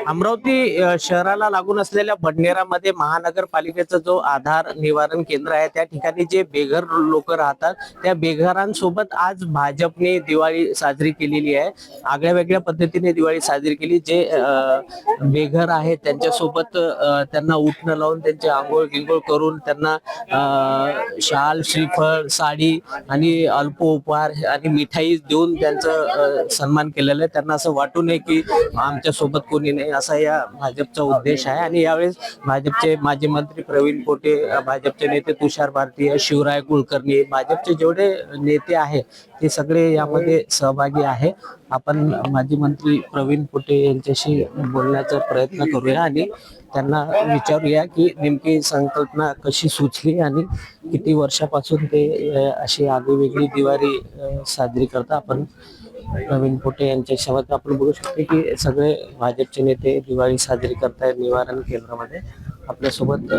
अमरावती शहराला लागून असलेल्या बडनेरामध्ये महानगरपालिकेचा जो आधार निवारण केंद्र आहे त्या ठिकाणी जे बेघर लोक राहतात त्या बेघरांसोबत आज भाजपने दिवाळी साजरी केलेली आहे। आगळ्या वेगळ्या पद्धतीने दिवाळी साजरी केली। जे बेघर आहेत त्यांच्यासोबत त्यांना उठणं लावून त्यांचे आंघोळ गिंघोळ करून त्यांना शाल श्रीफळ साडी आणि अल्प उपहार आणि मिठाई देऊन त्यांचं सन्मान केलेलं आहे। त्यांना असं वाटू नये की आमच्या सोबत कोणी नाही असा या भाजपचा उद्देश आहे। आणि यावेळेस भाजपचे माजी मंत्री प्रवीण पोटे, भाजपचे नेते तुषार भारती, शिवराय कुलकर्णी, भाजपचे जेवढे नेते आहे ते सगळे यामध्ये सहभागी आहे। आपण माजी मंत्री प्रवीण पोटे यांच्याशी बोलण्याचा प्रयत्न करूया आणि त्यांना विचारूया की नेमकी संकल्पना कशी सुचली आणि किती वर्षापासून ते अशी आगळीवेगळी दिवाळी साजरी करता। आपण प्रवीण पोटे यांच्या सोबत आपण बघू शकतो की सगळे भाजपचे नेते दिवाळी साजरी करतायत निवारण केंद्रामध्ये। आपल्यासोबत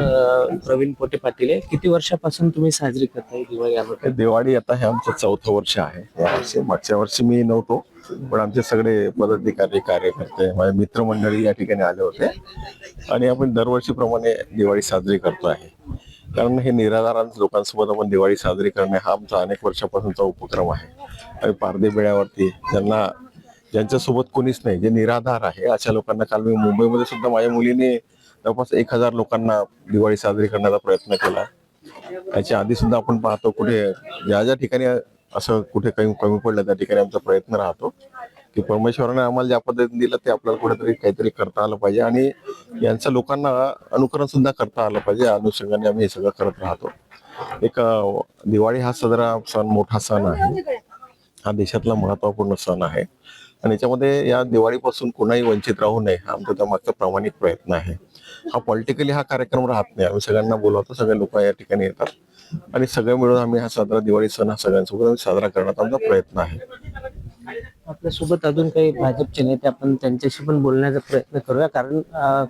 प्रवीण पोटे पाटील आहे। किती वर्षापासून तुम्ही साजरी करताय दिवाळी? दिवाळी आता हे आमचं 4थं वर्ष आहे। यावर्षी मागच्या वर्षी मी नव्हतो, पण आमचे सगळे पदाधिकारी कार्यकर्ते माझे मित्रमंडळी या ठिकाणी आले होते आणि आपण दरवर्षीप्रमाणे दिवाळी साजरी करतो आहे। कारण हे निराधार लोकांसोबत आपण दिवाळी साजरी करणे हा आमचा अनेक वर्षापासूनचा उपक्रम आहे। आणि पारधी बेड्यावरती ज्यांच्यासोबत कोणीच नाही, जे निराधार आहे अशा लोकांना काल मी मुंबईमध्ये सुद्धा माझ्या मुलीने जवळपास 1000 लोकांना दिवाळी साजरी करण्याचा प्रयत्न केला। याच्या आधी सुद्धा आपण पाहतो कुठे ज्या ठिकाणी असं कुठे काही कमी पडलं त्या ठिकाणी आमचा प्रयत्न राहतो की परमेश्वराने आम्हाला ज्या पद्धतीने दिलं ते आपल्याला कुठेतरी काहीतरी करता आलं पाहिजे आणि यांचं लोकांना अनुकरण सुद्धा करता आलं पाहिजे। या अनुषंगाने आम्ही हे सगळं करत राहतो। एक दिवाळी हा साजरा सण मोठा सण आहे, हा देशातला महत्वपूर्ण सण आहे आणि याच्यामध्ये या दिवाळीपासून कोणाही वंचित राहू नये हा आमचा त्यामागचा प्रामाणिक प्रयत्न आहे। हा पॉलिटिकली हा कार्यक्रम राहत नाही, आम्ही सगळ्यांना बोलवतो, सगळे लोक या ठिकाणी येतात आणि सगळे मिळून आम्ही हा साजरा दिवाळी सण हा सगळ्यांसोबत साजरा करण्याचा आमचा प्रयत्न आहे। आपल्यासोबत अजून काही भाजपचे नेते आपण त्यांच्याशी पण बोलण्याचा प्रयत्न करूया, कारण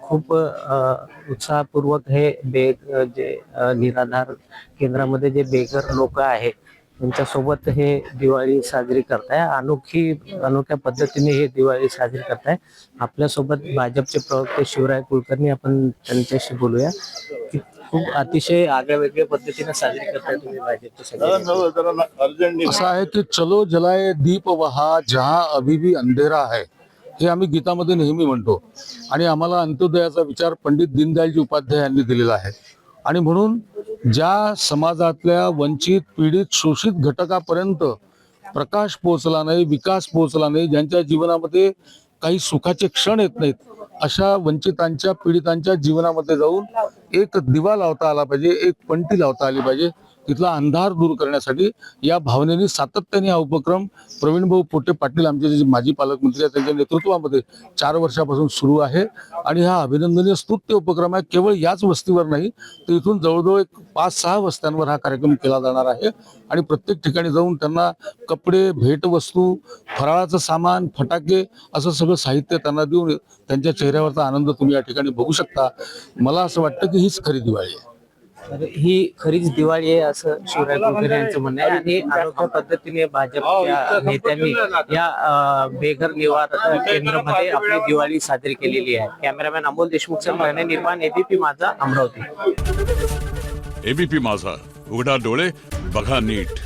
खूप उत्साहपूर्वक हे जे निराधार केंद्रामध्ये जे बेघर लोक आहे त्यांच्यासोबत हे दिवाळी साजरी करताय। अनोख्या पद्धतीने हे दिवाळी साजरी करताय। आपल्यासोबत भाजपचे प्रवक्ते शिवराय कुलकर्णी, आपण त्यांच्याशी बोलूया की खूप अतिशय आगळ्या वेगळ्या पद्धतीने साजरी करताय तुम्ही भाजपचे। असं आहे की चलो जलाए दीप वहा जहां अभी भी अंधेरा है, हे आम्ही गीतामध्ये नेहमी म्हणतो आणि आम्हाला अंत्योदयाचा विचार पंडित दीनदयालजी उपाध्याय यांनी दिलेला आहे। आणि म्हणून ज्या समाजातल्या वंचित पीडित शोषित घटकापर्यंत प्रकाश पोहोचला नाही, विकास पोहोचला नाही, ज्यांच्या जीवनामध्ये काही सुखाचे क्षण येत नाहीत, अशा वंचितांच्या पीडितांच्या जीवनामध्ये जाऊन एक दिवा लावता आला पाहिजे, एक पंटी लावता आली पाहिजे, तिथला अंधार दूर करण्यासाठी या भावनेने सातत्याने हा उपक्रम प्रवीण भाऊ पोटे पाटील आमचे जे माजी पालकमंत्री आहेत त्यांच्या नेतृत्वामध्ये 4 वर्षापासून सुरू आहे। आणि हा अभिनंदनीय स्तुत्य उपक्रम आहे। केवळ याच वस्तीवर नाही तर इथून जवळजवळ 5-6 वस्त्यांवर हा कार्यक्रम केला जाणार आहे आणि प्रत्येक ठिकाणी जाऊन त्यांना कपडे, भेटवस्तू, फराळाचं सामान, फटाके असं सगळं साहित्य त्यांना देऊन त्यांच्या चेहऱ्यावरचा आनंद तुम्ही या ठिकाणी बघू शकता। मला असं वाटतं की हीच खरी दिवाळी आहे। ही खरीच दिवाळी आहे असं शिवराय कुलकर्णी यांचं म्हणणं आहे। आणि अनोख्या पद्धतीने भाजपच्या नेत्यांनी या बेघर निवारण केंद्रामध्ये आपली दिवाळी साजरी केलेली आहे। कॅमेरामॅन अमोल देशमुख निर्माण एबीपी माझा अमरावती। एबीपी माझा, उघडा डोळे बघा नीट।